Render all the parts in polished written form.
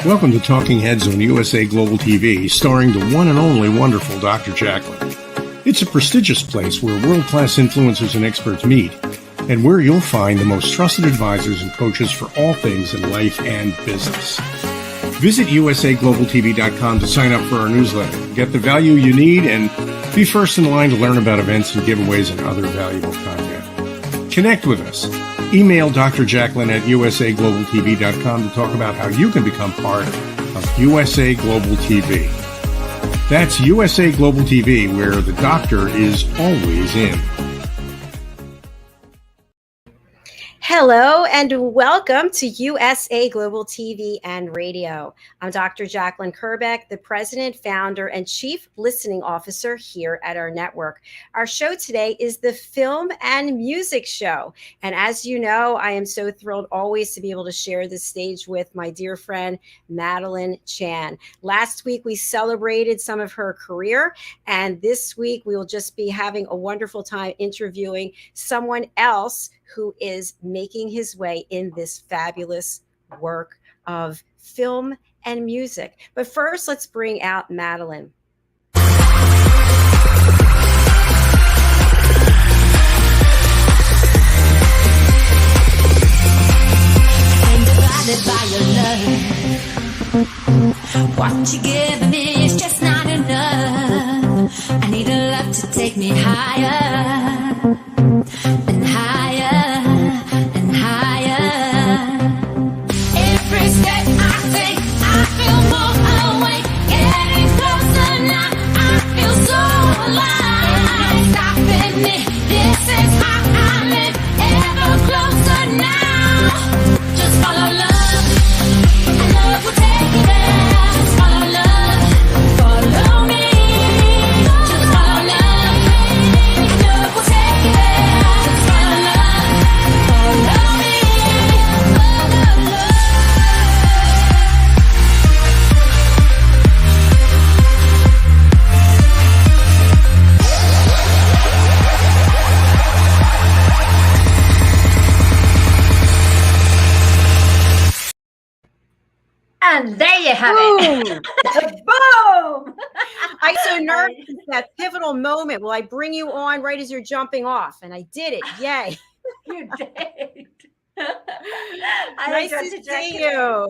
Welcome to Talking Heads on USA Global TV, starring the one and only wonderful Dr. JACALYN. It's a prestigious place where world-class influencers and experts meet, and where you'll find the most trusted advisors and coaches for all things in life and business. Visit usaglobaltv.com to sign up for our newsletter, get the value you need, and be first in line to learn about events and giveaways and other valuable content. Connect with us. Email Dr. JACALYN at usaglobaltv.com to talk about how you can become part of USA Global TV. That's USA Global TV, where the doctor is always in. Hello and welcome to USA Global TV and Radio. I'm Dr. JACALYN KERBECK, the President, Founder, and Chief Listening Officer here at our network. Our show today is the Film and Music Show. And as you know, I am so thrilled always to be able to share this stage with my dear friend, Madalene Chan. Last week, we celebrated some of her career, and this week we will just be having a wonderful time interviewing someone else who is making his way in this fabulous work of film and music. But first, let's bring out Madalene. By your love, what you give me is just not enough. I need a love to take me higher and higher and higher. Every step I take, I feel more awake. Getting closer now, I feel so alive. Stopping me, this is how I live. Ever closer now. Just follow love. Love will take you there. Just follow love. Follow me. Just follow love. Love will take you there. Just follow love. Follow me. Follow love. And there you have it. Boom! I'm so nervous. That pivotal moment. Will I bring you on right as you're jumping off? And I did it. Yay. You did. Nice to see you.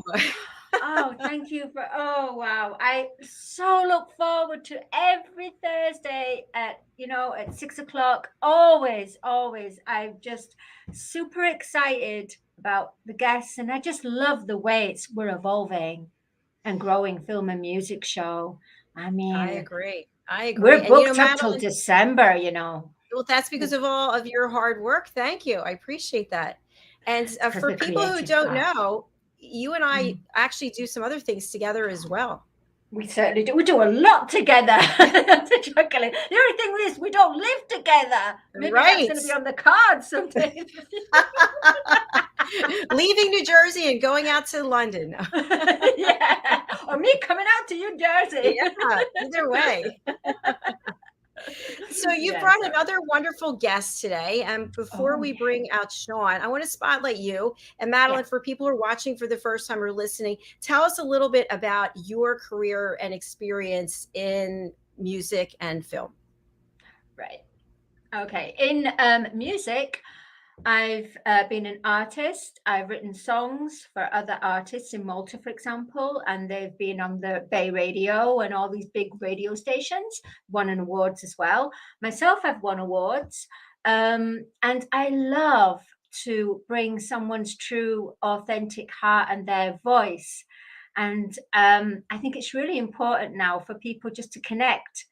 Oh, thank you for, oh, wow. I so look forward to every Thursday at 6 o'clock. Always. I'm just super excited about the guests, and I just love the way we're evolving and growing film and music show. I mean, I agree. We're booked up till December, Well, that's because of all of your hard work. Thank you. I appreciate that. And for people who don't know, you and I actually do some other things together as well. We certainly do. We do a lot together. The only thing is we don't live together. Maybe that's going to be on the cards someday. Leaving New Jersey and going out to London. Yeah. Or me coming out to New Jersey. Yeah, either way. So you brought another wonderful guest today. And before we bring out Sean, I want to spotlight you. And Madalene, for people who are watching for the first time or listening, tell us a little bit about your career and experience in music and film. Right. Okay. In music, I've been an artist. I've written songs for other artists in Malta, for example, and they've been on the Bay Radio and all these big radio stations, won awards as well. Myself, I've won awards. And I love to bring someone's true, authentic heart and their voice. And I think it's really important now for people just to connect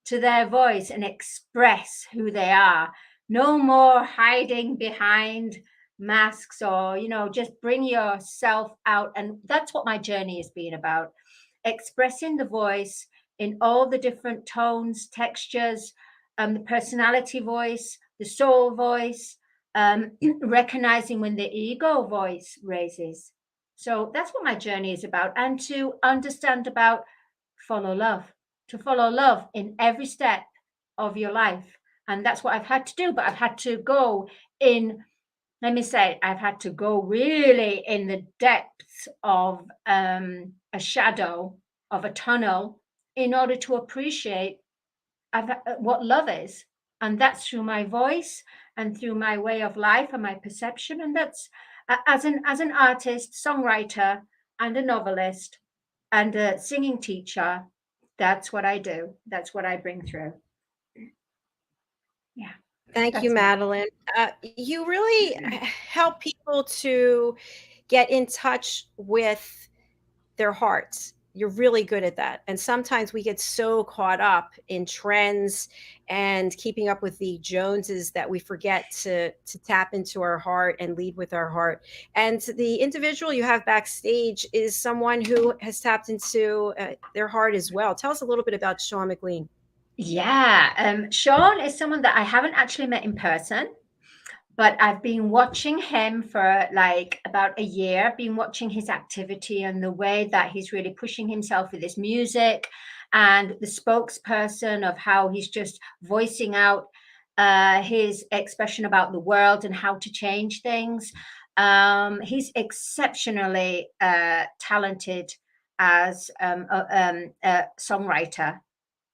to their voice and express who they are. No more hiding behind masks or, just bring yourself out. And that's what my journey has been about. Expressing the voice in all the different tones, textures, the personality voice, the soul voice, recognizing when the ego voice raises. So that's what my journey is about. And to understand about to follow love in every step of your life. And that's what I've had to do, but I've had to go in let me say, I've had to go really in the depths of a shadow of a tunnel in order to appreciate what love is. And that's through my voice and through my way of life and my perception. And that's as an artist, songwriter, and a novelist and a singing teacher. That's what I do. That's what I bring through. Yeah. Thank you, That's me. Madeline. You really help people to get in touch with their hearts. You're really good at that. And sometimes we get so caught up in trends and keeping up with the Joneses that we forget to tap into our heart and lead with our heart. And the individual you have backstage is someone who has tapped into their heart as well. Tell us a little bit about Sean Mclean. Yeah, Sean is someone that I haven't actually met in person, but I've been watching him for like about a year, been watching his activity and the way that he's really pushing himself with his music and the spokesperson of how he's just voicing out his expression about the world and how to change things. He's exceptionally talented as a songwriter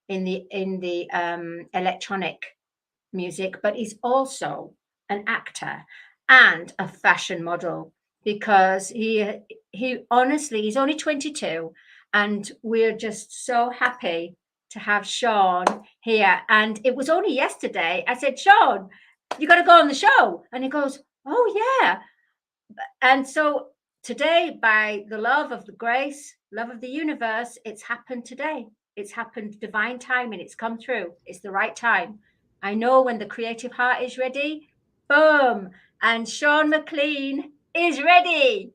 in the electronic music, but he's also an actor and a fashion model because he honestly he's only 22 and we're just so happy to have Sean here. And it was only yesterday I said, Sean, you got to go on the show, and he goes, oh yeah. And so today, by the love of the grace, love of the universe, it's happened today. It's happened, divine timing. It's come through. It's the right time. I know when the creative heart is ready. Boom. And Sean Mclean is ready.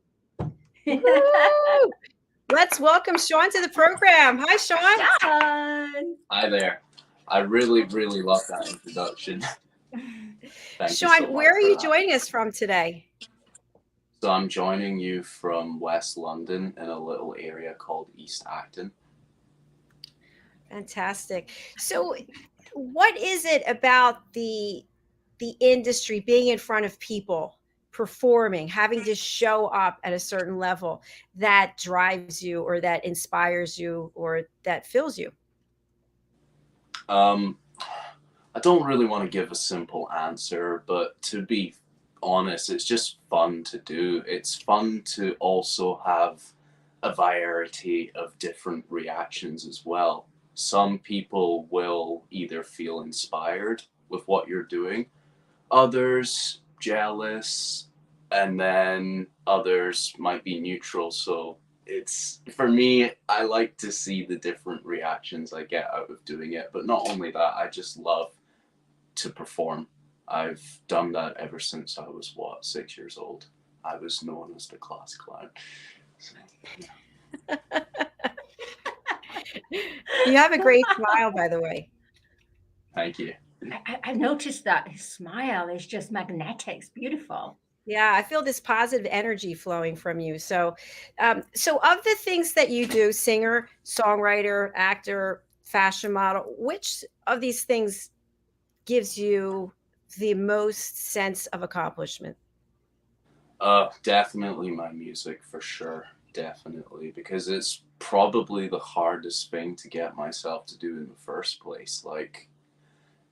Let's welcome Sean to the program. Hi, Sean. Sean. Hi there. I really, really love that introduction. Sean, where are you joining us from today? So I'm joining you from West London in a little area called East Acton. Fantastic. So what is it about the industry, being in front of people, performing, having to show up at a certain level, that drives you or that inspires you or that fills you? I don't really want to give a simple answer, but to be honest, it's just fun to do. It's fun to also have a variety of different reactions as well. Some people will either feel inspired with what you're doing, others jealous, and then others might be neutral. So it's, for me, I like to see the different reactions I get out of doing it. But not only that, I just love to perform. I've done that ever since I was 6 years old. I was known as the class clown. So, yeah. You have a great smile, by the way. Thank you. I noticed that his smile is just magnetic. It's beautiful. Yeah, I feel this positive energy flowing from you. So, so of the things that you do, singer, songwriter, actor, fashion model, which of these things gives you the most sense of accomplishment? Definitely my music, for sure. Definitely, because it's probably the hardest thing to get myself to do in the first place. Like,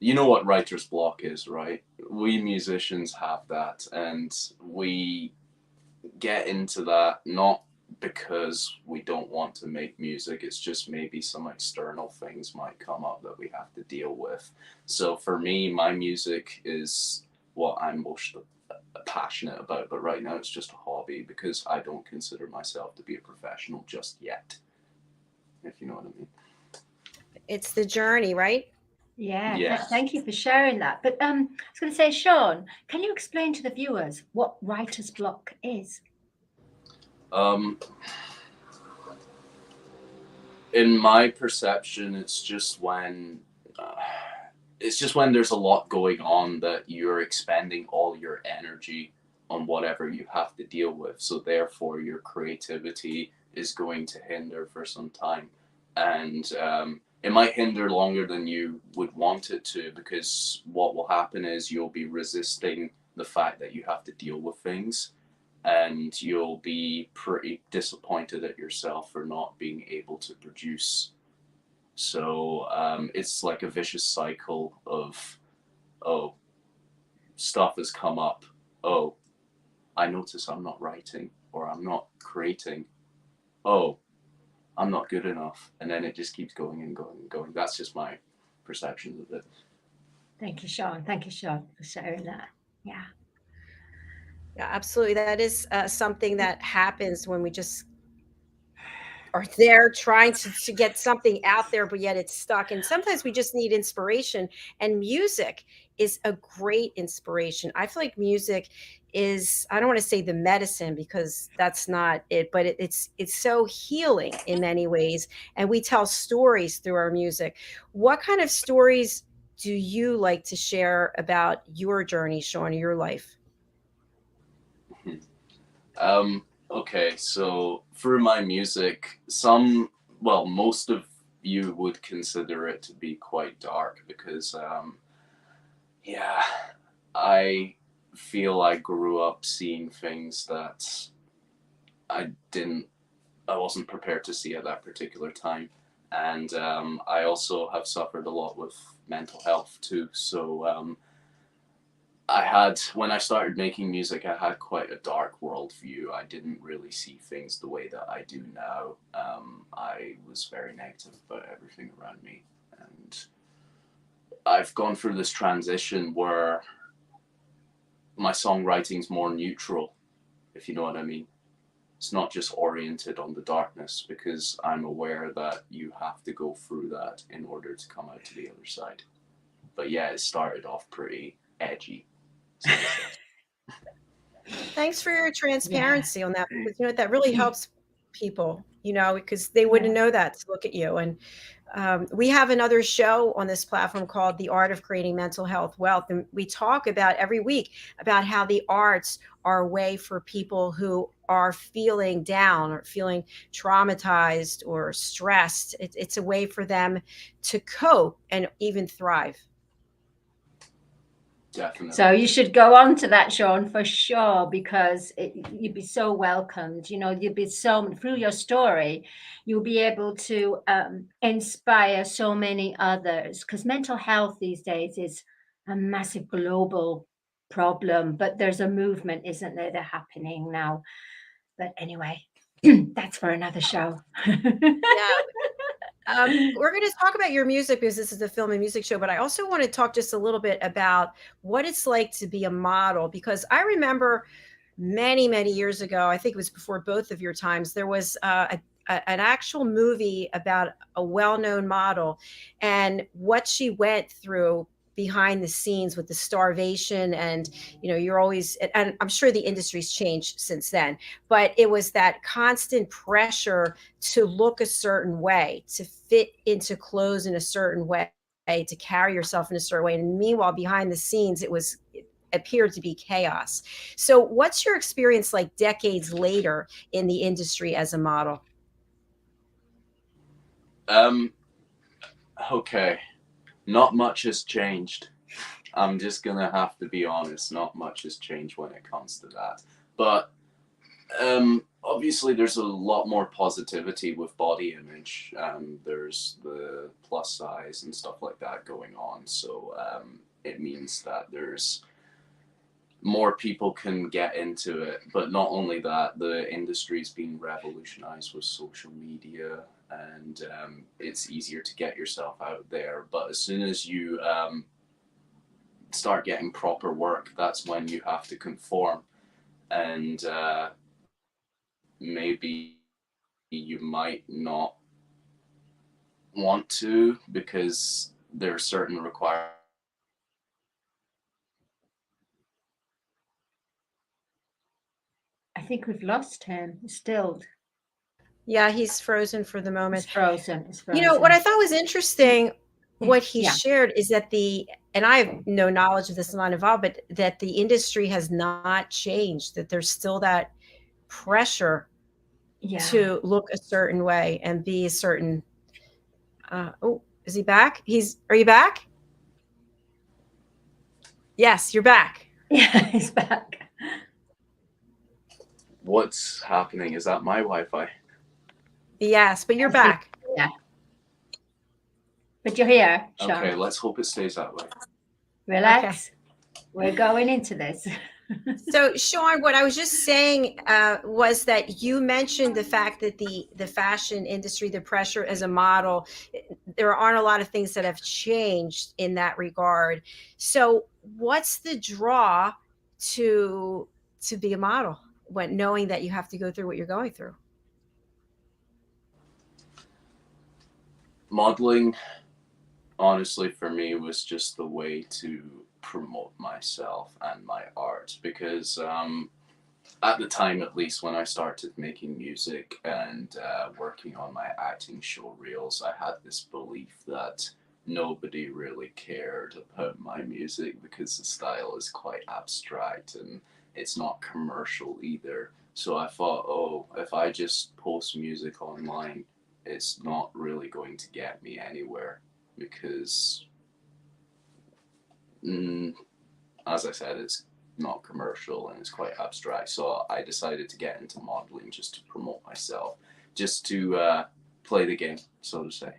you know what writer's block is, right? We musicians have that, and we get into that not because we don't want to make music. It's just maybe some external things might come up that we have to deal with. So for me, my music is what I'm most passionate about, but right now it's just a hobby because I don't consider myself to be a professional just yet, if you know what I mean. It's the journey, right? Yeah, Yeah. thank you for sharing that. But I was going to say, Sean, can you explain to the viewers what writer's block is? In my perception, it's just when there's a lot going on that you're expending all your energy on whatever you have to deal with. So therefore, your creativity is going to hinder for some time, and it might hinder longer than you would want it to, because what will happen is you'll be resisting the fact that you have to deal with things, and you'll be pretty disappointed at yourself for not being able to produce. So it's like a vicious cycle of, oh, stuff has come up. Oh, I notice I'm not writing, or I'm not creating. Oh, I'm not good enough. And then it just keeps going and going and going. That's just my perception of it. Thank you, Sean. Thank you, Sean, for sharing that. Yeah. Yeah, absolutely. That is something that happens when we just are there trying to get something out there, but yet it's stuck. And sometimes we just need inspiration. And music is a great inspiration. I feel like music is, I don't want to say the medicine because that's not it, but it's so healing in many ways. And we tell stories through our music. What kind of stories do you like to share about your journey, Sean, your life? Okay, so for my music, well, most of you would consider it to be quite dark because, yeah, I feel I grew up seeing things that I didn't, I wasn't prepared to see at that particular time. And I also have suffered a lot with mental health too. So when I started making music, I had quite a dark worldview. I didn't really see things the way that I do now. I was very negative about everything around me. And I've gone through this transition where my songwriting's more neutral, if you know what I mean. It's not just oriented on the darkness, because I'm aware that you have to go through that in order to come out to the other side. But yeah, it started off pretty edgy. Thanks for your transparency on that, because that really Yeah. helps people, because they wouldn't know that to look at you. And we have another show on this platform called The Art of Creating Mental Health Wealth. And we talk about every week about how the arts are a way for people who are feeling down or feeling traumatized or stressed. It's a way for them to cope and even thrive. Definitely. So you should go on to that, Sean, for sure, because you'd be so welcomed. You'd be through your story, you'll be able to inspire so many others, because mental health these days is a massive global problem, but there's a movement, isn't there, that happening now. But anyway, that's for another show. Yeah. We're going to talk about your music because this is a film and music show, but I also want to talk just a little bit about what it's like to be a model, because I remember many, many years ago, I think it was before both of your times, there was an actual movie about a well-known model and what she went through behind the scenes with the starvation. And you're always, and I'm sure the industry's changed since then, but it was that constant pressure to look a certain way, to fit into clothes in a certain way, to carry yourself in a certain way. And meanwhile, behind the scenes, it appeared to be chaos. So what's your experience like decades later in the industry as a model? Okay. Not much has changed. I'm just gonna have to be honest. Not much has changed when it comes to that. But obviously, there's a lot more positivity with body image. There's the plus size and stuff like that going on. So it means that there's more people can get into it. But not only that, the industry's being revolutionized with social media, and it's easier to get yourself out there. But as soon as you start getting proper work, that's when you have to conform. And maybe you might not want to, because there are certain requirements. I think we've lost him. He's stilled. Yeah, he's frozen for the moment. It's frozen. It's frozen. What I thought was interesting, what he Yeah. shared is that and I have no knowledge of this, I'm not involved, but that the industry has not changed, that there's still that pressure to look a certain way and be a certain, oh, is he back? Are you back? Yes, you're back. Yeah, it's back. What's happening? Is that my Wi-Fi? Yes, but you're back. Yeah. But you're here, Sean. Okay, let's hope it stays that way. Relax. Okay. We're going into this. So, Sean, what I was just saying was that you mentioned the fact that the fashion industry, the pressure as a model, there aren't a lot of things that have changed in that regard. So, what's the draw to be a model when knowing that you have to go through what you're going through? Modeling, honestly, for me, was just the way to promote myself and my art, because at the time, at least, when I started making music and working on my acting show reels, I had this belief that nobody really cared about my music because the style is quite abstract and it's not commercial either. So I thought, oh, if I just post music online, it's not really going to get me anywhere because, as I said, it's not commercial and it's quite abstract. So I decided to get into modeling just to promote myself, just to play the game, so to say.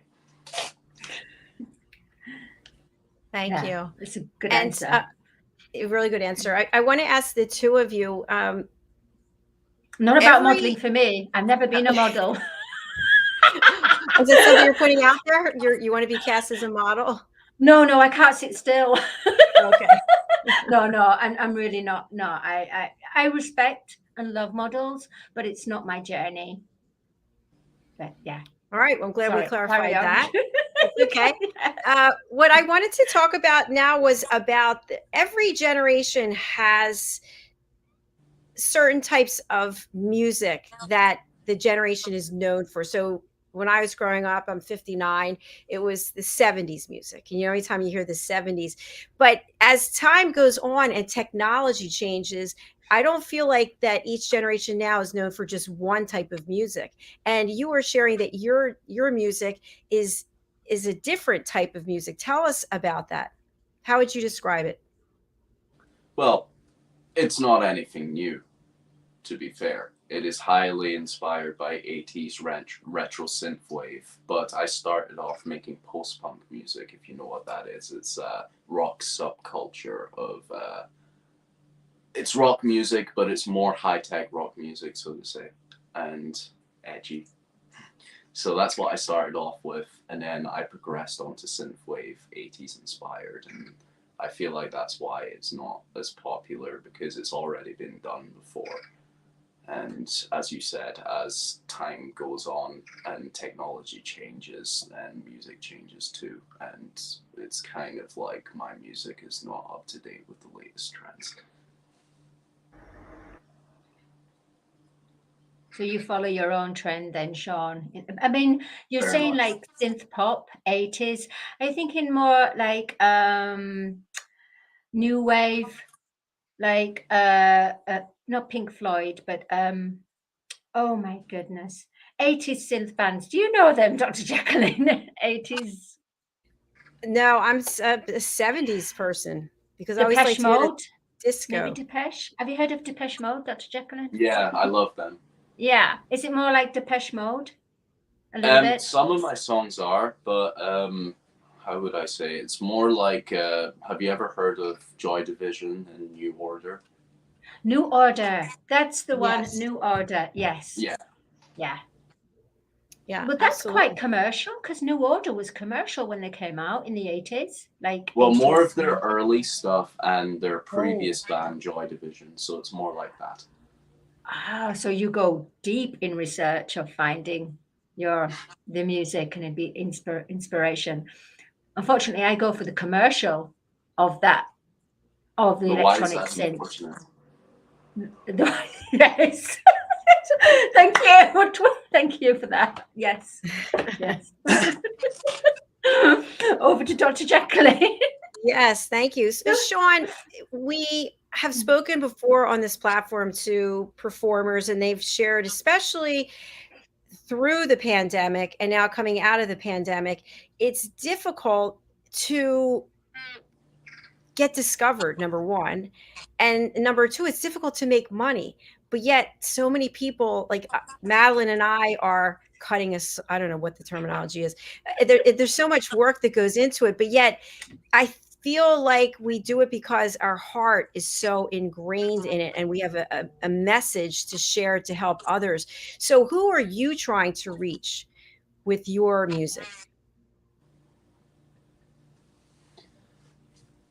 Thank you. It's a good answer. A really good answer. I want to ask the two of you. Not about modeling for me. I've never been a model. Is it something you're putting out there? You want to be cast as a model? No, I can't sit still. Okay. No, I'm really not. No, I respect and love models, but it's not my journey. But yeah. All right. Well, I'm glad we clarified that. It's okay. Yeah. What I wanted to talk about now was about every generation has certain types of music that the generation is known for. So when I was growing up, I'm 59, it was the 70s music. And anytime you hear the 70s, but as time goes on and technology changes, I don't feel like that each generation now is known for just one type of music. And you were sharing that your music is a different type of music. Tell us about that. How would you describe it? Well, it's not anything new, to be fair. It is highly inspired by 80s retro synthwave, but I started off making post-punk music, if you know what that is. It's rock subculture of it's rock music, but it's more high-tech rock music, so to say, and edgy. So that's what I started off with, and then I progressed onto synthwave, 80s inspired, and I feel like that's why it's not as popular, because it's already been done before. And as you said, as time goes on and technology changes, then music changes too. And it's kind of like my music is not up to date with the latest trends. So you follow your own trend then, Sean? I mean, you're Very saying much. like synth pop, 80s. Are you thinking more like new wave, like not Pink Floyd, but oh my goodness, 80s synth bands. Do you know them, Dr. JACALYN? 80s. No, I'm a 70s person because I always like Depeche to hear the Mode. disco. Maybe Depeche. Have you heard of Depeche Mode, Dr. JACALYN? Yeah, I love them. Yeah. Is it more like Depeche Mode? A little bit? Some of my songs are, but how would I say? It's more like, have you ever heard of Joy Division and New Order? New Order. That's the one. Yes. New Order. Yes. Yeah. Yeah. Yeah. But that's absolutely. quite commercial, because New Order was commercial when they came out in the 80s. Like, Well, 80s. more of their early stuff and their previous band, Joy Division, so it's more like that. Ah, so you go deep in research of finding the music and it'd be inspiration. Unfortunately, I go for the commercial of that, of the But why is electronic that synth. unfortunate? Yes. Thank you. Thank you for that. Yes. Yes. Over to Dr. JACALYN. Yes, thank you. So, Sean, we have spoken before on this platform to performers, and they've shared, especially through the pandemic and now coming out of the pandemic, it's difficult to get discovered, number one. And number two, it's difficult to make money. But yet so many people like Madeline and I are cutting us. I don't know what the terminology is. There's so much work that goes into it, but yet I feel like we do it because our heart is so ingrained in it and we have a message to share to help others. So who are you trying to reach with your music?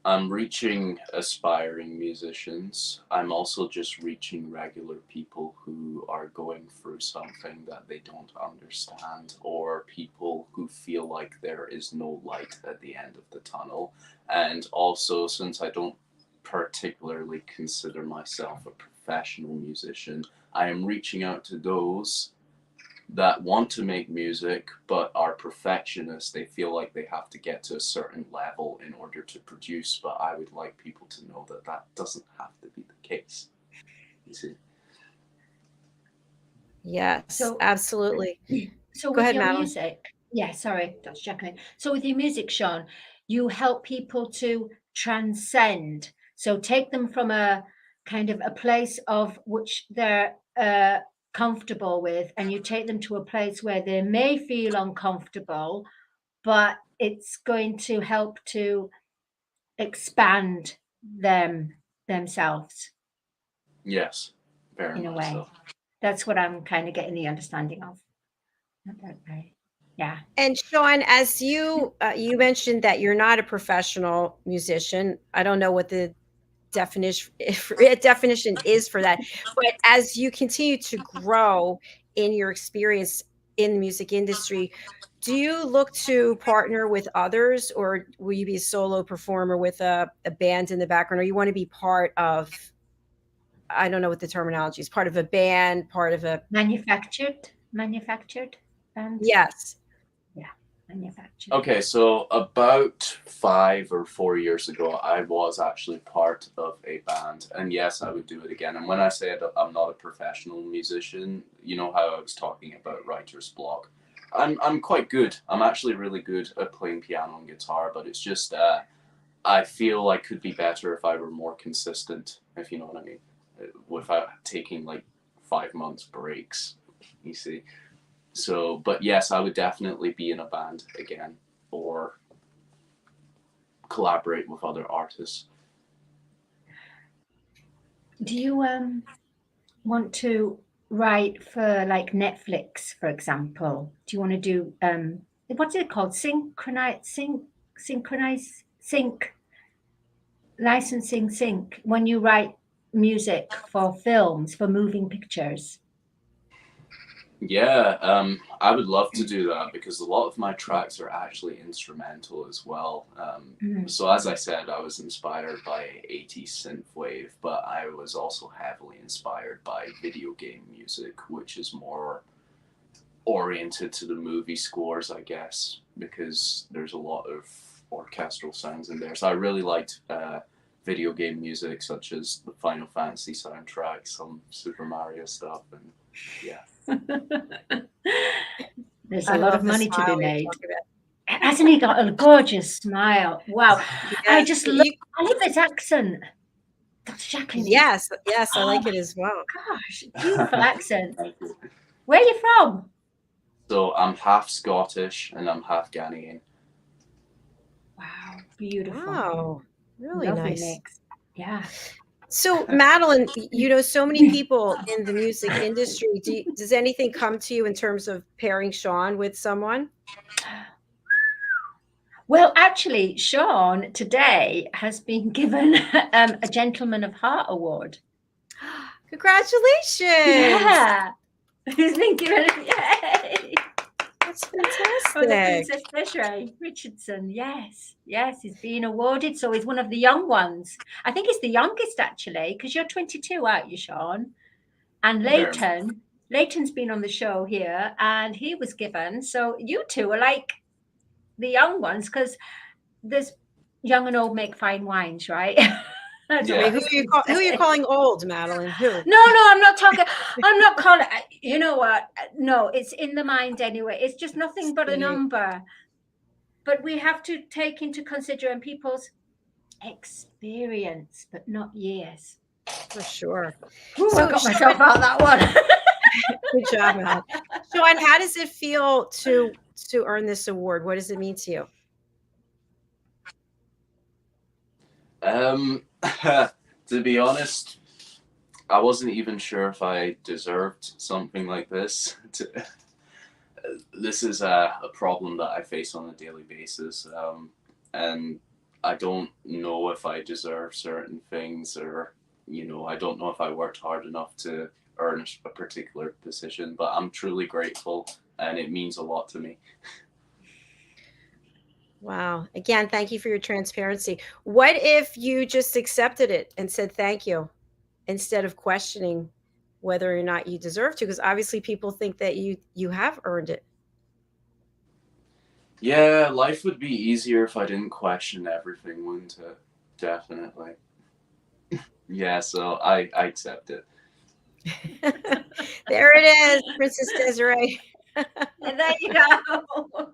I'm reaching aspiring musicians. I'm also just reaching regular people who are going through something that they don't understand, or people who feel like there is no light at the end of the tunnel. And also, since I don't particularly consider myself a professional musician, I am reaching out to those that want to make music but are perfectionists. They feel like they have to get to a certain level in order to produce, but I would like people to know that that doesn't have to be the case. You see? Yes, So- absolutely. So Go with ahead, your Madeline. music, yeah, sorry, Dr. JACALYN. So with your music, Sean, you help people to transcend. So take them from a kind of a place of which they're comfortable with, and you take them to a place where they may feel uncomfortable, but it's going to help to expand themselves Yes, very in a much way. so. That's what I'm kind of getting the understanding of. Right. Yeah. And Sean, as you mentioned that you're not a professional musician. I don't know what the definition is for that, but as you continue to grow in your experience in the music industry, do you look to partner with others, or will you be a solo performer with a band in the background, or you want to be part of, I don't know what the terminology is, part of a band, part of a Manufactured band? yes. Yeah, manufactured. Okay, so about 5 or 4 years ago, I was actually part of a band, and yes, I would do it again. And when I say I'm not a professional musician, you know how I was talking about writer's block. I'm quite good. I'm actually really good at playing piano and guitar, but it's just I feel I could be better if I were more consistent, if you know what I mean, without taking like 5 months breaks. You see. So, but yes, I would definitely be in a band again or collaborate with other artists. Do you want to write for like Netflix, for example? Do you want to do what's it called? Licensing sync when you write music for films, for moving pictures? Yeah, I would love to do that because a lot of my tracks are actually instrumental as well. So as I said, I was inspired by 80s synthwave, but I was also heavily inspired by video game music, which is more oriented to the movie scores, I guess, because there's a lot of orchestral sounds in there. So I really liked video game music, such as the Final Fantasy soundtrack, some Super Mario stuff, and yeah. There's I a lot love of the money to be smile you made. talk about. Hasn't he got a gorgeous smile? Wow. I Yes, just love his accent. Dr. JACALYN. yes, I like Oh it as well. gosh, beautiful accent. Thank you. Where are you from? So I'm half Scottish and I'm half Ghanaian. Wow, beautiful. Wow, really Lovely nice. mix. Yeah. So, Madeline, you know so many people in the music industry. Does anything come to you in terms of pairing Sean with someone? Well, actually, Sean today has been given a Gentleman of Heart award. Congratulations! Yeah, he's been given. Yay! That's fantastic. From the Princess Desiree Richardson. Yes, he's been awarded. So he's one of the young ones. I think he's the youngest actually, because you're 22, aren't you, Sean? And Leighton's been on the show here, and he was given. So you two are like the young ones, because there's young and old make fine wines, right? That's Yeah. Wait, who are you calling old, Madeline? Who? No, I'm not talking. I'm not calling. You know what? No, it's in the mind anyway. It's just nothing but a number. But we have to take into consideration people's experience, but not years. For sure. Ooh, So, I got Sean, myself out of that one. good job, Al. Sean, how does it feel to earn this award? What does it mean to you? To be honest, I wasn't even sure if I deserved something like this. This is a problem that I face on a daily basis, and I don't know if I deserve certain things, or I don't know if I worked hard enough to earn a particular position. But I'm truly grateful, and it means a lot to me. Wow. Again, thank you for your transparency. What if you just accepted it and said thank you instead of questioning whether or not you deserve to? Because obviously people think that you have earned it. Yeah, life would be easier if I didn't question everything, wouldn't it? Definitely. Yeah, so I accept it. There it is, Princess Desiree. And there you go.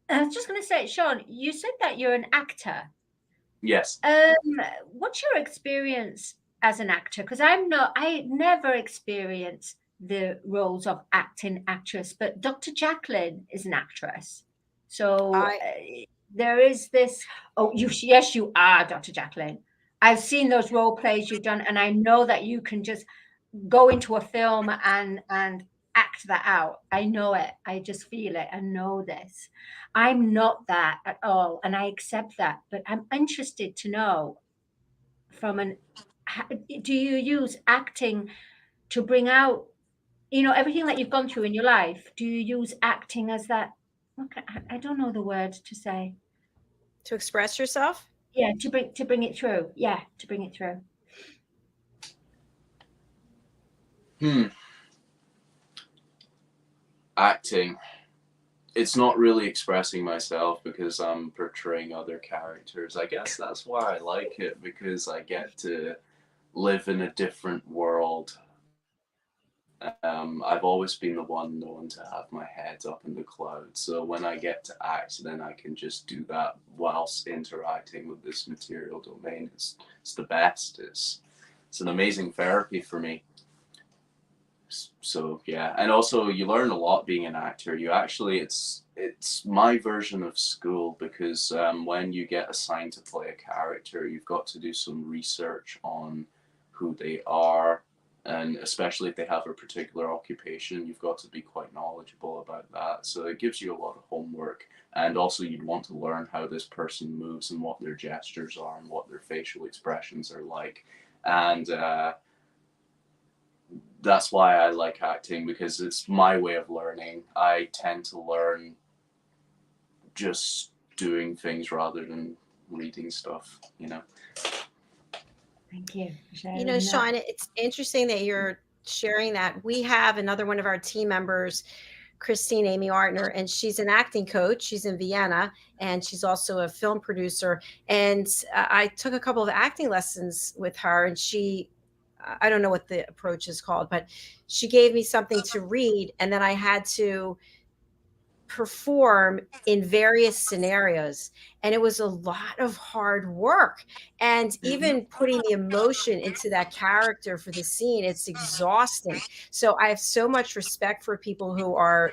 I was just going to say, Sean, you said that you're an actor. Yes. What's your experience as an actor? Because I never experienced the roles of acting actress, but Dr. JACALYN is an actress. So there is this. Oh, yes, you are, Dr. JACALYN. I've seen those role plays you've done, and I know that you can just go into a film and act that out. I know it. I just feel it. I know this. I'm not that at all, and I accept that. But I'm interested to know do you use acting to bring out, everything that you've gone through in your life? Do you use acting as that? Okay, I don't know the word to say. To express yourself? Yeah, to bring it through. Yeah, to bring it through. Acting. It's not really expressing myself because I'm portraying other characters. I guess that's why I like it, because I get to live in a different world. I've always been the one known to have my head up in the clouds. So when I get to act, then I can just do that whilst interacting with this material domain. It's the best. It's an amazing therapy for me. So yeah, and also you learn a lot being an actor. You actually, it's my version of school, because when you get assigned to play a character, you've got to do some research on who they are, and especially if they have a particular occupation, you've got to be quite knowledgeable about that. So it gives you a lot of homework, and also you'd want to learn how this person moves and what their gestures are and what their facial expressions are like, and that's why I like acting, because it's my way of learning. I tend to learn just doing things rather than reading stuff, Thank you for sharing You know, that. Sean, it's interesting that you're sharing that. We have another one of our team members, Christine Amy Artner, and she's an acting coach. She's in Vienna, and she's also a film producer. And I took a couple of acting lessons with her, and I don't know what the approach is called, but she gave me something to read, and then I had to perform in various scenarios, and it was a lot of hard work, and even putting the emotion into that character for the scene, it's exhausting. So I have so much respect for people who are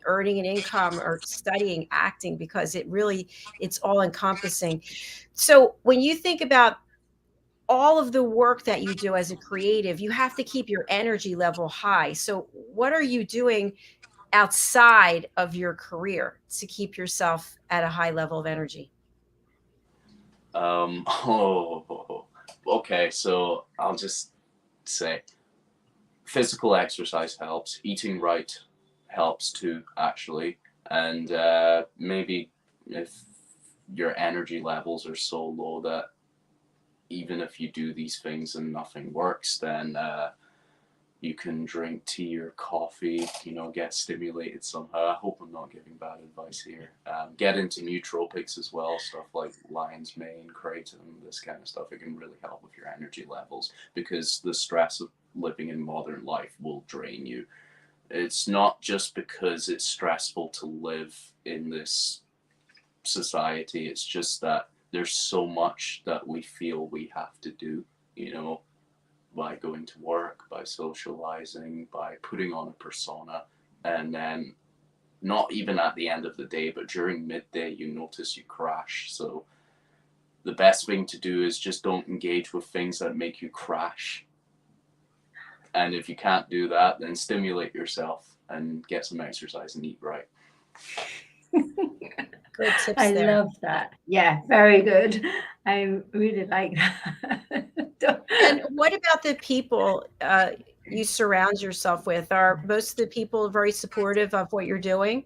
earning an income or studying acting, because it's all encompassing. So when you think about all of the work that you do as a creative, you have to keep your energy level high. So what are you doing outside of your career to keep yourself at a high level of energy? Okay, so I'll just say physical exercise helps, eating right helps too, actually, and maybe if your energy levels are so low that even if you do these things and nothing works, then you can drink tea or coffee, get stimulated somehow. I hope I'm not giving bad advice here. Get into nootropics as well, stuff like lion's mane, kratom, this kind of stuff. It can really help with your energy levels, because the stress of living in modern life will drain you. It's not just because it's stressful to live in this society. It's just that there's so much that we feel we have to do, you know, by going to work, by socializing, by putting on a persona, and then not even at the end of the day, but during midday, you notice you crash. So the best thing to do is just don't engage with things that make you crash. And if you can't do that, then stimulate yourself and get some exercise and eat right. Good tips I there. love that. Yeah, very good. I really like that. And what about the people you surround yourself with? Are most of the people very supportive of what you're doing?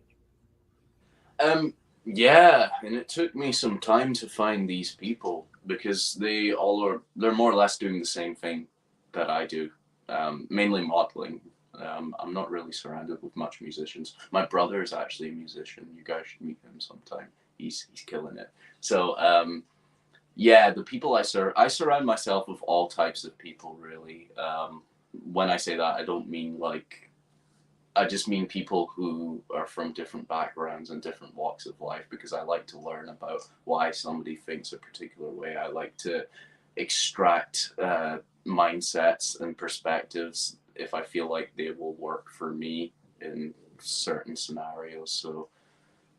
Yeah, and it took me some time to find these people because they're more or less doing the same thing that I do, mainly modeling. I'm not really surrounded with much musicians. My brother is actually a musician. You guys should meet him sometime. He's killing it. So yeah, the people I surround myself with all types of people really. When I say that, I don't mean like, I just mean people who are from different backgrounds and different walks of life, because I like to learn about why somebody thinks a particular way. I like to extract mindsets and perspectives if I feel like they will work for me in certain scenarios. So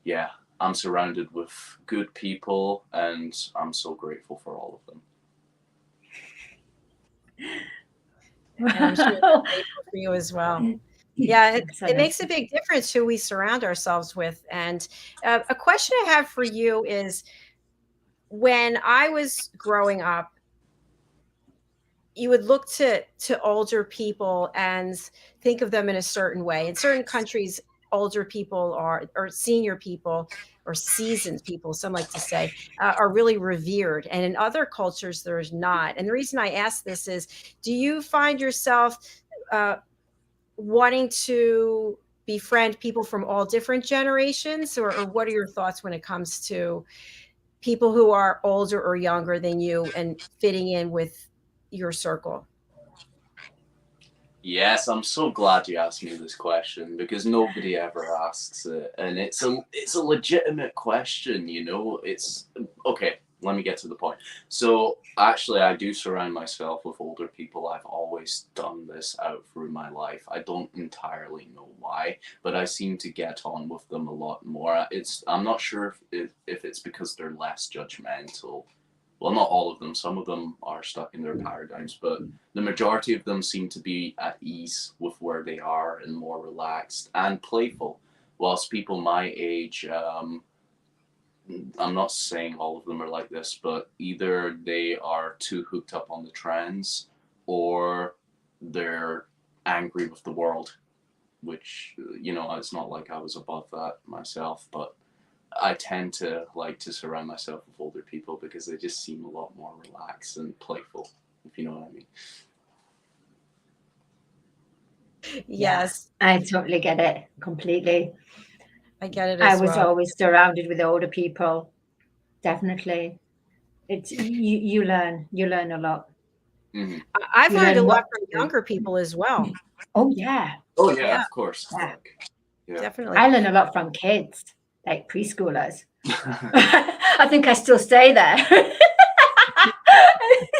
yeah, I'm surrounded with good people and I'm so grateful for all of them. And I'm sure they're grateful for you as well. Yeah, it makes a big difference who we surround ourselves with. And a question I have for you is, when I was growing up, you would look to older people and think of them in a certain way. In certain countries, older people or senior people or seasoned people, some like to say, are really revered. And in other cultures, there's not. And the reason I ask this is, do you find yourself wanting to befriend people from all different generations, or what are your thoughts when it comes to people who are older or younger than you and fitting in with your circle? Yes, I'm so glad you asked me this question because nobody ever asks it, and it's a legitimate question, you know. It's okay. Let me get to the point. So actually, I do surround myself with older people. I've always done this out through my life. I don't entirely know why, but I seem to get on with them a lot more. I'm not sure if it's because they're less judgmental. Well, not all of them. Some of them are stuck in their paradigms, but the majority of them seem to be at ease with where they are and more relaxed and playful. Whilst people my age, I'm not saying all of them are like this, but either they are too hooked up on the trends or they're angry with the world, which, you know, it's not like I was above that myself, but I tend to like to surround myself with older people because they just seem a lot more relaxed and playful, if you know what I mean. Yes, I totally get it completely. I get it I as was well. always surrounded with older people. Definitely. It's you learn a lot. Mm-hmm. I've You learned a learn lot what from younger people as well. Oh yeah. Oh yeah, Yeah, of course. Yeah. Like, yeah. definitely. I learn a lot from kids, like preschoolers. I think I still stay there.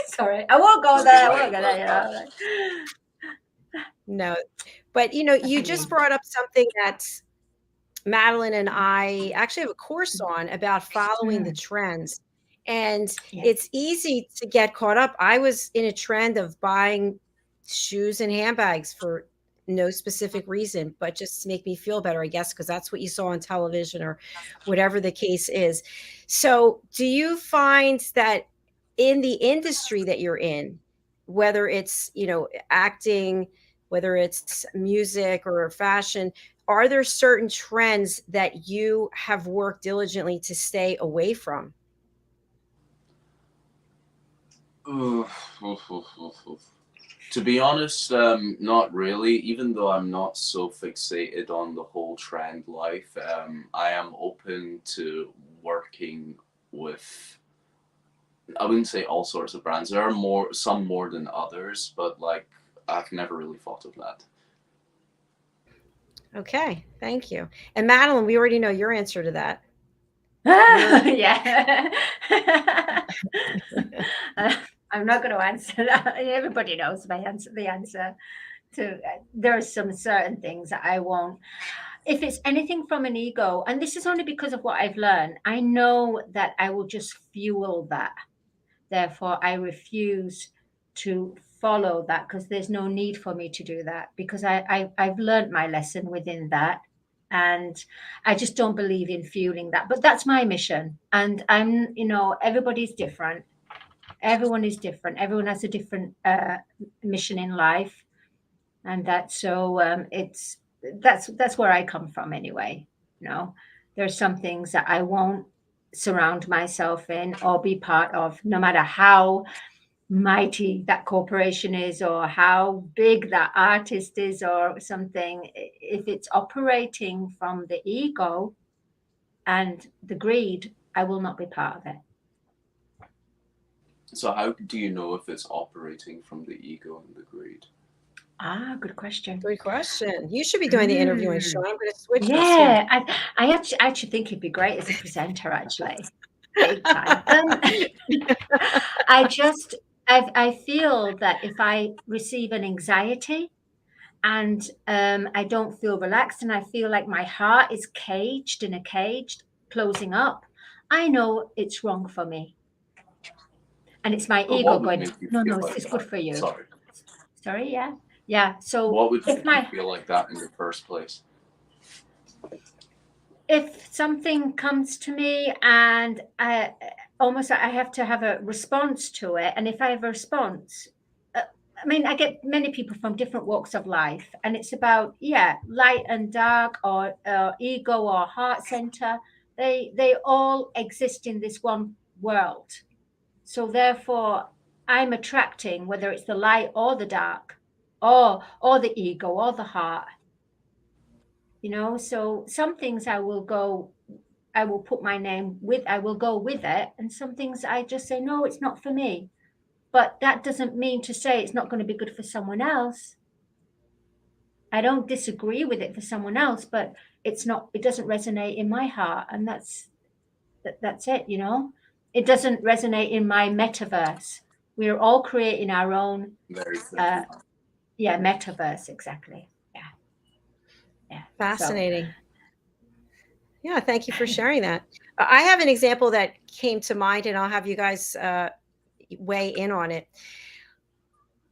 Sorry, I won't go there. I won't go there. You know. No, but you know, you just brought up something that Madeline and I actually have a course on, about following the trends. And Yeah. it's easy to get caught up. I was in a trend of buying shoes and handbags for no specific reason, but just to make me feel better, I guess, because that's what you saw on television or whatever the case is. So, do you find that in the industry that you're in, whether it's, you know, acting, whether it's music or fashion, are there certain trends that you have worked diligently to stay away from? To be honest, not really. Even though I'm not so fixated on the whole trend life, I am open to working with, I wouldn't say all sorts of brands. There are some more than others, but like I've never really thought of that. Okay, thank you. And Madeline, we already know your answer to that. Yeah. I'm not going to answer that. Everybody knows my answer. The answer to there are some certain things that I won't. If it's anything from an ego, and this is only because of what I've learned, I know that I will just fuel that. Therefore, I refuse to follow that because there's no need for me to do that because I've learned my lesson within that. And I just don't believe in fueling that. But that's my mission. And I'm, everybody's different. Everyone is different. Everyone has a different mission in life. And that's where I come from anyway. There's some things that I won't surround myself in or be part of, no matter how mighty that corporation is or how big that artist is or something. If it's operating from the ego and the greed, I will not be part of it. So how do you know if it's operating from the ego and the greed? Good question. Good question. You should be doing the interviewing, Sean. I'm going to switch us. Yeah, I actually think you'd be great as a presenter, actually. Big time. I feel that if I receive an anxiety and I don't feel relaxed and I feel like my heart is caged in a cage, closing up, I know it's wrong for me. And it's my ego going, no, it's good for you. Sorry, yeah. Yeah. So what would make you feel like that in the first place? If something comes to me and I have to have a response to it, and if I have a response, I get many people from different walks of life, and it's about light and dark, or ego or heart center. They all exist in this one world. So therefore, I'm attracting whether it's the light or the dark, or the ego or the heart. So some things I will put my name with, I will go with it. And some things I just say, no, it's not for me. But that doesn't mean to say it's not going to be good for someone else. I don't disagree with it for someone else, but it doesn't resonate in my heart. And that's it, It doesn't resonate in my metaverse. We're all creating our own metaverse, exactly. Yeah. Fascinating. So. Yeah, thank you for sharing that. I have an example that came to mind, and I'll have you guys weigh in on it.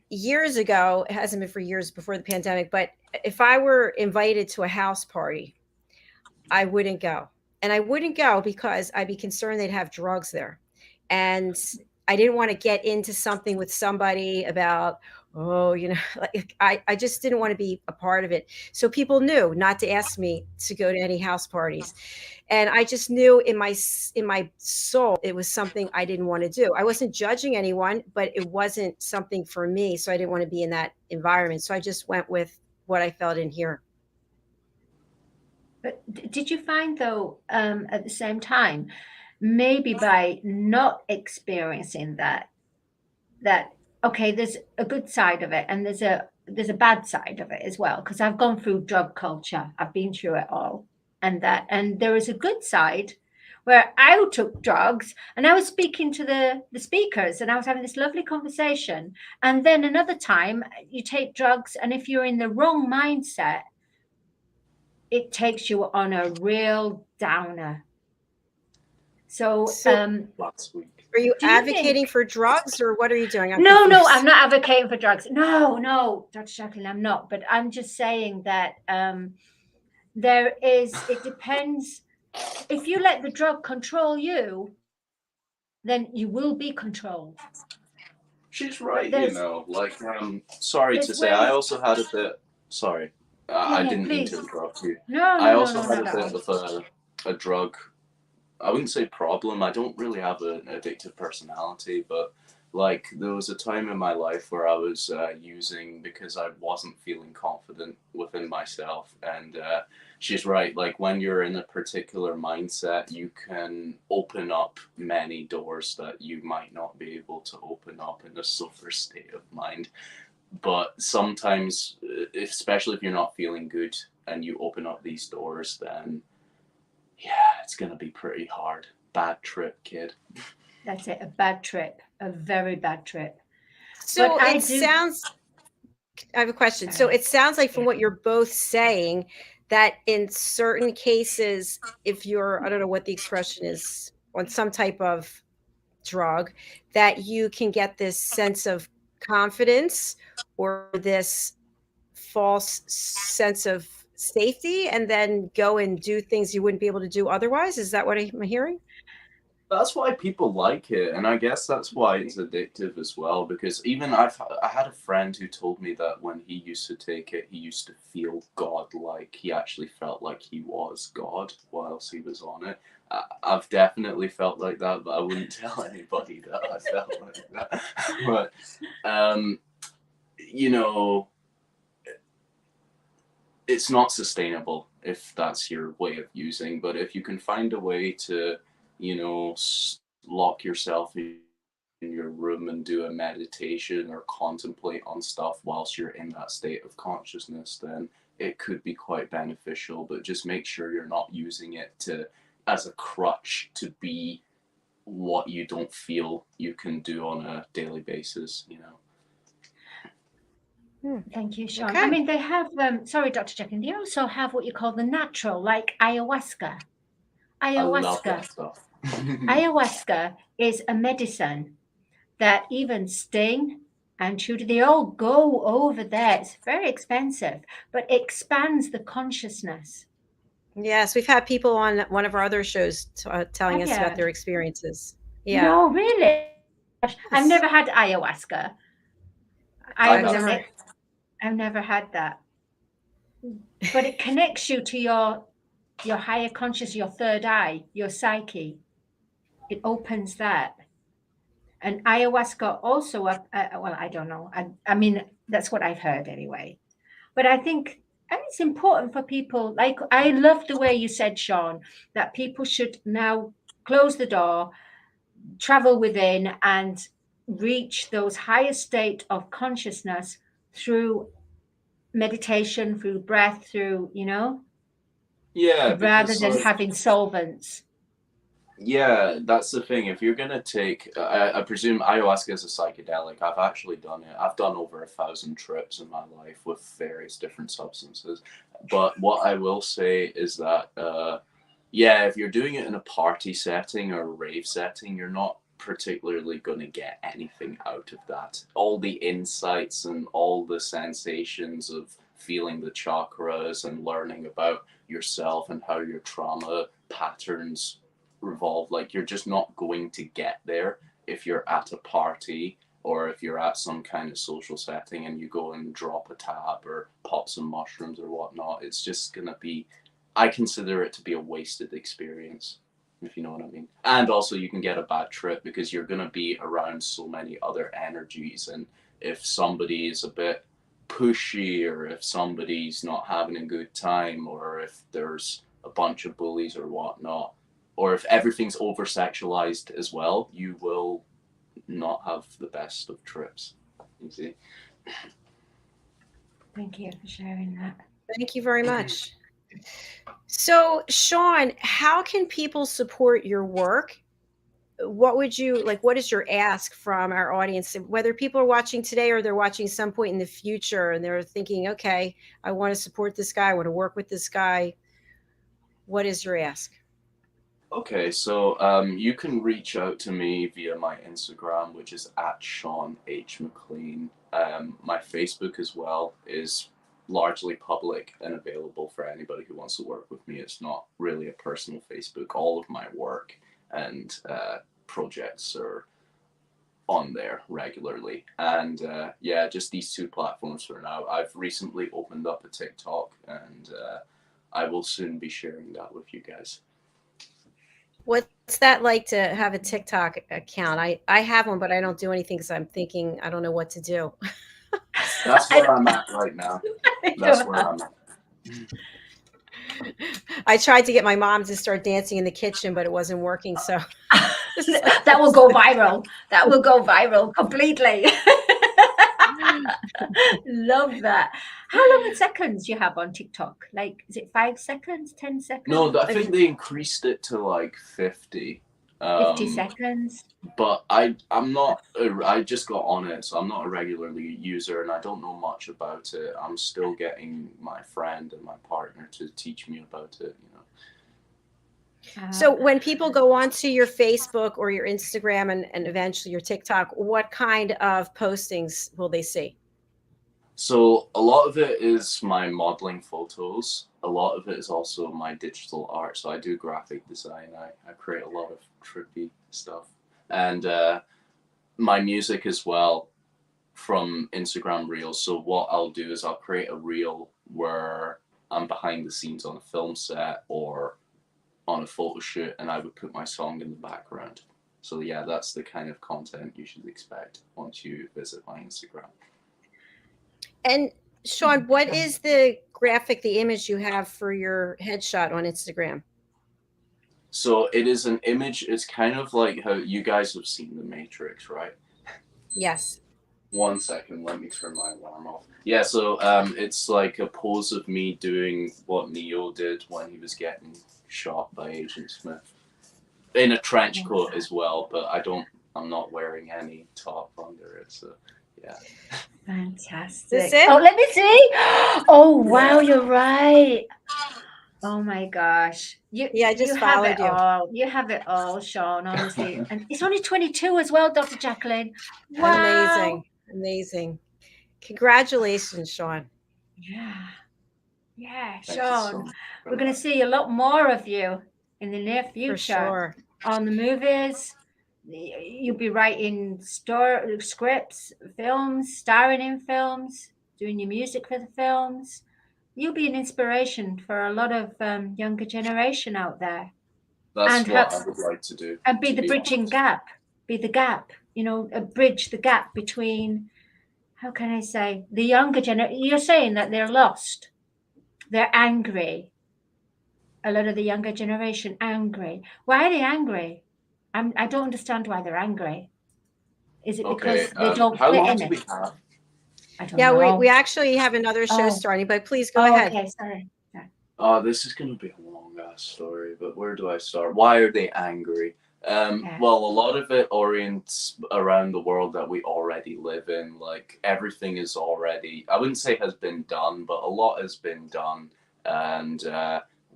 Years ago, it hasn't been for years before the pandemic, but if I were invited to a house party, I wouldn't go. And I wouldn't go because I'd be concerned they'd have drugs there. And I didn't want to get into something with somebody about, I just didn't want to be a part of it. So people knew not to ask me to go to any house parties. And I just knew in my soul, it was something I didn't want to do. I wasn't judging anyone, but it wasn't something for me. So I didn't want to be in that environment. So I just went with what I felt in here. But did you find, though, at the same time, maybe by not experiencing that okay, there's a good side of it and there's a bad side of it as well, because I've gone through drug culture, I've been through it all, and there is a good side where I took drugs and I was speaking to the speakers and I was having this lovely conversation. And then another time you take drugs, and if you're in the wrong mindset, it takes you on a real downer. So last week. Are you advocating for drugs, or what are you doing? No, I'm not advocating for drugs. No, Dr. JACALYN, I'm not. But I'm just saying that it depends. If you let the drug control you, then you will be controlled. She's right, sorry to say, I also had a bit, sorry, I didn't mean to interrupt you. I also had a bit of a drug, I wouldn't say problem. I don't really have an addictive personality, but there was a time in my life where I was using because I wasn't feeling confident within myself. And she's right, when you're in a particular mindset, you can open up many doors that you might not be able to open up in a sober state of mind. But sometimes, especially if you're not feeling good and you open up these doors, then yeah, it's going to be pretty hard. Bad trip, kid. That's it. A bad trip, a very bad trip. So But I it do. sounds, I have a question. So Sorry. it sounds like from what you're both saying that in certain cases, if you're, I don't know what the expression is, on some type of drug, that you can get this sense of confidence or this false sense of safety and then go and do things you wouldn't be able to do otherwise. Is that what I'm hearing? That's why people like it, and I guess that's why it's addictive as well. Because even I had a friend who told me that when he used to take it, he used to feel God-like. He actually felt like he was God whilst he was on it. I've definitely felt like that, but I wouldn't tell anybody that I felt like that. But you know, it's not sustainable if that's your way of using. But if you can find a way to, you know, lock yourself in your room and do a meditation or contemplate on stuff whilst you're in that state of consciousness, then it could be quite beneficial. But just make sure you're not using it to as a crutch to be what you don't feel you can do on a daily basis, you know. Thank you, Sean. Okay. I mean, they have, sorry, Dr. Jackalyn, they also have what you call the natural, like ayahuasca. I love Ayahuasca. that stuff. Ayahuasca is a medicine that even Sting and Tudor, they all go over there. It's very expensive, but expands the consciousness. Yes, we've had people on one of our other shows telling Have us about you? their experiences. Yeah. No, really? I've Yes. never had ayahuasca. I've never had that. But it connects you to your higher conscious, your third eye, your psyche. It opens that. And ayahuasca also, well, I don't know. I mean, that's what I've heard anyway. But I think it's important for people. Like, I love the way you said, Sean, that people should now close the door, travel within, and reach those higher state of consciousness through meditation, through breath, through, Yeah, rather because than like, having solvents. yeah, that's the thing. If you're gonna take, I presume ayahuasca is a psychedelic. I've actually done it. I've done over 1,000 trips in my life with various different substances. But what I will say is that, yeah, if you're doing it in a party setting or a rave setting, you're not particularly going to get anything out of that. All the insights and all the sensations of feeling the chakras and learning about yourself and how your trauma patterns revolve, like you're just not going to get there if you're at a party or if you're at some kind of social setting and you go and drop a tab or pop some mushrooms or whatnot. It's just gonna be, I consider it to be a wasted experience, if you know what I mean. And also you can get a bad trip because you're gonna be around so many other energies, and if somebody is a bit pushy or if somebody's not having a good time or if there's a bunch of bullies or whatnot, or if everything's over sexualized as well, you will not have the best of trips. You see? Thank you for sharing that. Thank you very much. So, Sean, how can people support your work? What would you like? What is your ask from our audience? Whether people are watching today or they're watching some point in the future and they're thinking, okay, I want to support this guy, I want to work with this guy. What is your ask? Okay, so you can reach out to me via my Instagram, which is at Sean H. Mclean. My Facebook as well is largely public and available for anybody who wants to work with me. It's not really a personal Facebook. All of my work and projects are on there regularly. And yeah, just these two platforms for now. I've recently opened up a TikTok, and I will soon be sharing that with you guys. What's that like to have a TikTok account? I have one, but I don't do anything because I'm thinking I don't know what to do. That's where I'm at right now. That's where I'm at. I tried to get my mom to start dancing in the kitchen, but it wasn't working. So that will go viral. That will go viral completely. Love that. How long in seconds you have on TikTok? Like, is it 5 seconds, 10 seconds? No, I think they increased it to like 50. 50 seconds. But I just got on it, so I'm not a regular user, and I don't know much about it. I'm still getting my friend and my partner to teach me about it, you know. So when people go onto your Facebook or your Instagram and eventually your TikTok, what kind of postings will they see? So a lot of it is my modeling photos. A lot of it is also my digital art. So I do graphic design. I create a lot of trippy stuff. And my music as well from Instagram Reels. So what I'll do is I'll create a reel where I'm behind the scenes on a film set or on a photo shoot, and I would put my song in the background. So yeah, that's the kind of content you should expect once you visit my Instagram. And Sean, what is the graphic, the image you have for your headshot on Instagram? So it is an image. It's kind of like how you guys have seen The Matrix, right? Yes. 1 second, let me turn my alarm off. Yeah, so it's like a pose of me doing what Neo did when he was getting shot by Agent Smith. In a trench coat as well, but I'm not wearing any top under it, so yeah. Fantastic. Is this it? Oh, let me see. Oh, wow, you're right. Oh my gosh. I just have followed it you. all. You have it all, Sean, honestly. And it's only 22 as well, Dr. JACALYN. Wow. Amazing. Congratulations, Sean. Yeah, Thank you Sean. so much. We're going to see a lot more of you in the near future. For sure. On the movies. You'll be writing scripts, films, starring in films, doing your music for the films. You'll be an inspiration for a lot of younger generation out there. That's what I would like to do. And be the bridging gap. Be the gap, bridge the gap between, how can I say, the younger generation. You're saying that they're lost. They're angry. A lot of the younger generation angry. Why are they angry? I don't understand why they're angry. Is it because they don't how fit long in do it? we have? I don't know. We actually have another show starting, but please go ahead. Okay, sorry. This is going to be a long ass story, but where do I start? Why are they angry? Well, a lot of it orients around the world that we already live in. Like everything is already, I wouldn't say has been done, but a lot has been done. And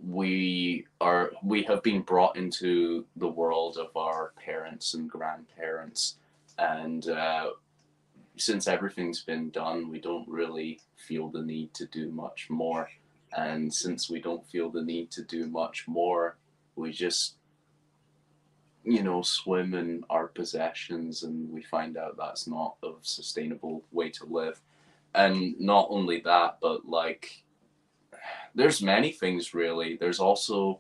we have been brought into the world of our parents and grandparents. And since everything's been done, we don't really feel the need to do much more. And since we don't feel the need to do much more, we just, swim in our possessions, and we find out that's not a sustainable way to live. And not only that, but like, there's many things really. There's also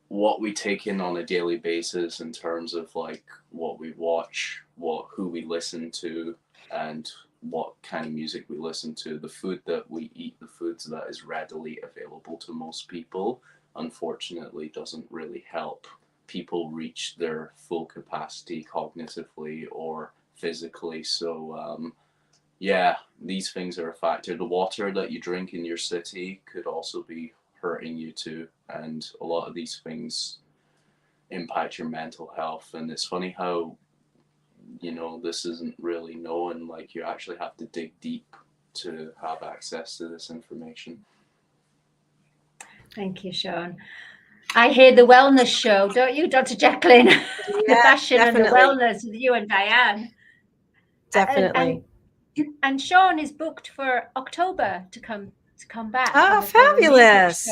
what we take in on a daily basis in terms of like what we watch, who we listen to, and what kind of music we listen to, the food that we eat, the foods that is readily available to most people, unfortunately doesn't really help people reach their full capacity cognitively or physically. So yeah, these things are a factor. The water that you drink in your city could also be hurting you too, and a lot of these things impact your mental health. And it's funny how this isn't really known. Like, you actually have to dig deep to have access to this information. Thank you, Sean. I hear the wellness show, don't you, Dr. JACALYN? The fashion definitely. And the wellness with you and Diane. Definitely. And Sean is booked for October to come back. Oh, fabulous.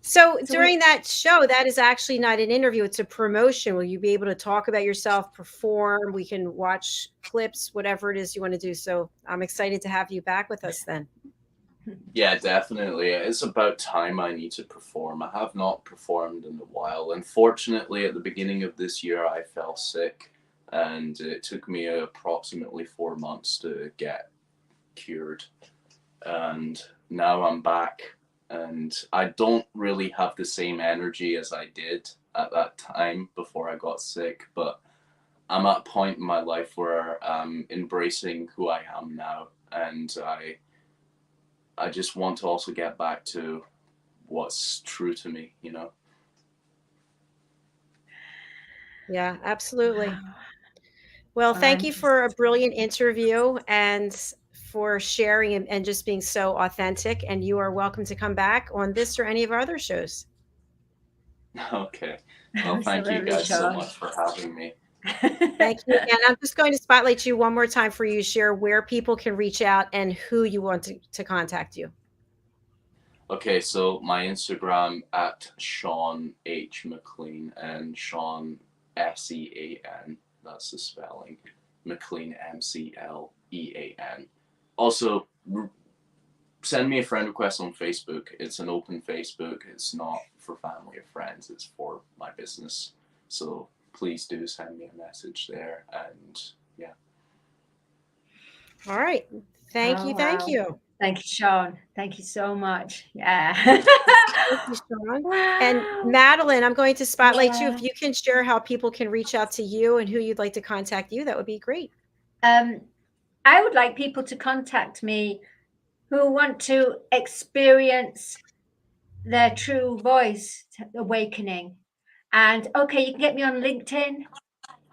So during that show, that is actually not an interview, it's a promotion. Will you be able to talk about yourself, perform? We can watch clips, whatever it is you want to do. So I'm excited to have you back with us then. Yeah, definitely. It's about time I need to perform. I have not performed in a while. Unfortunately, at the beginning of this year, I fell sick, and it took me approximately 4 months to get cured. And now I'm back. And I don't really have the same energy as I did at that time before I got sick, but I'm at a point in my life where I'm embracing who I am now, and I I just want to also get back to what's true to me, you know? Yeah, absolutely. Wow. Well, Well, thank I'm you just for a brilliant interview and for sharing and just being so authentic. And you are welcome to come back on this or any of our other shows. Okay. Well, thank you absolutely, guys so Sean. much for having me. Thank you. And I'm just going to spotlight you one more time for you to share where people can reach out and who you want to contact you. Okay, so my Instagram at Sean H. Mclean, and Sean SEAN. That's the spelling. Mclean MCLEAN. Also, send me a friend request on Facebook. It's an open Facebook. It's not for family or friends. It's for my business. So please do send me a message there. And yeah. All right. Thank you. Thank wow. you. Thank you, Sean. Thank you so much. Yeah. Thank you, Sean. And Wow. Madeline, I'm going to spotlight you. Yeah. If you can share how people can reach out to you and who you'd like to contact you, that would be great. I would like people to contact me who want to experience their true voice awakening. And okay, you can get me on LinkedIn,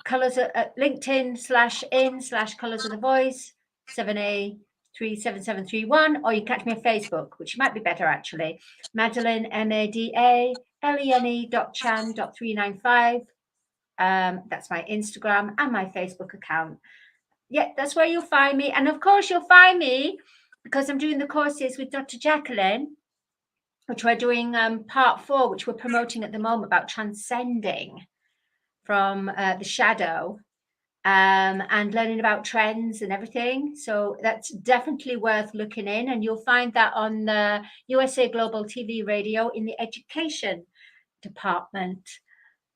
LinkedIn/in/Colors of the Voice 7A37731, or you can catch me on Facebook, which might be better actually. Madalene MADALENE.chan.395. That's my Instagram and my Facebook account. Yeah, that's where you'll find me. And of course, you'll find me because I'm doing the courses with Dr. JACALYN, which we're doing part 4, which we're promoting at the moment, about transcending from the shadow and learning about trends and everything. So that's definitely worth looking in. And you'll find that on the USA Global TV Radio in the education department.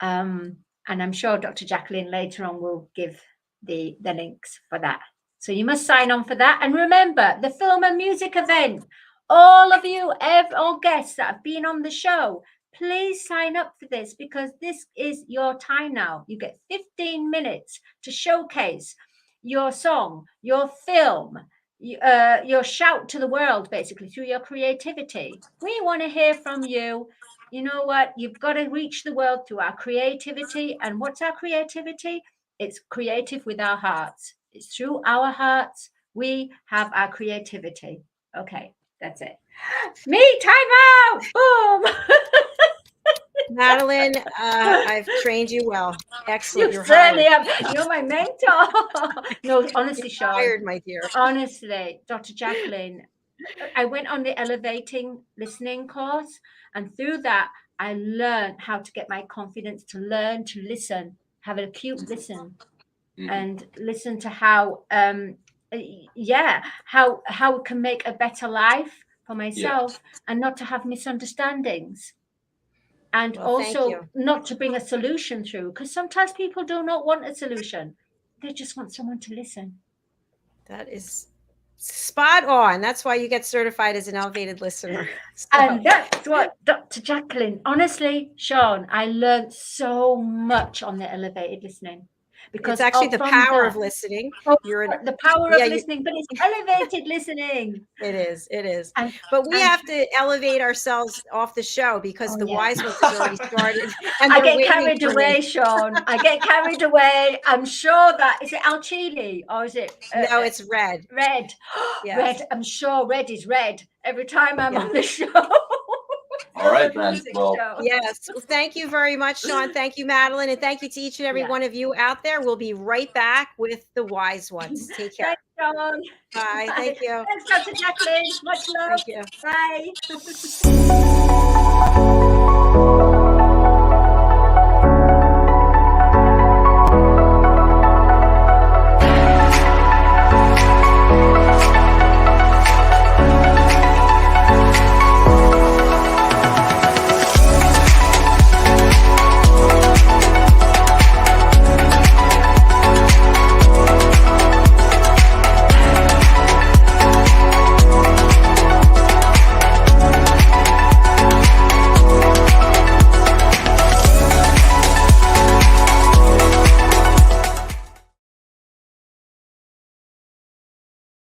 And I'm sure Dr. JACALYN later on will give the links for that. So you must sign on for that. And remember, the film and music event, all of you, all guests that have been on the show, please sign up for this, because this is your time now. You get 15 minutes to showcase your song, your film, your shout to the world, basically, through your creativity. We want to hear from you. You know what? You've got to reach the world through our creativity. And what's our creativity? It's creative with our hearts. It's through our hearts we have our creativity. Okay, that's it. Me, time out. Boom. Madeline, I've trained you well. Excellent. You certainly have. You're my mentor. No, honestly, Sean. Hired, my dear. Honestly, Dr. JACALYN, I went on the elevating listening course, and through that, I learned how to get my confidence to learn to listen, have an acute listen, and listen to how, how it can make a better life for myself, and not to have misunderstandings. And also not to bring a solution through, because sometimes people do not want a solution. They just want someone to listen. That is spot on. That's why you get certified as an elevated listener. So. And that's what Dr. JACALYN, honestly, Sean, I learned so much on the elevated listening. Because it's actually the power of listening. The power of listening, but it's elevated listening. It is. It is. But we have to elevate ourselves off the show, because the wise ones have already started. And I get carried away, Sean. I get carried away. I'm sure that, is it Al Chile or is it? No, it's red. Red. Yes. Red. I'm sure red is red every time I'm on the show. All right, then. Well, yes. Well, thank you very much, Sean. Thank you, Madeline. And thank you to each and every one of you out there. We'll be right back with the wise ones. Take care. Thanks, Sean. Bye. Thank you. Thanks, Dr. JACALYN. Much love. Thank you. Bye.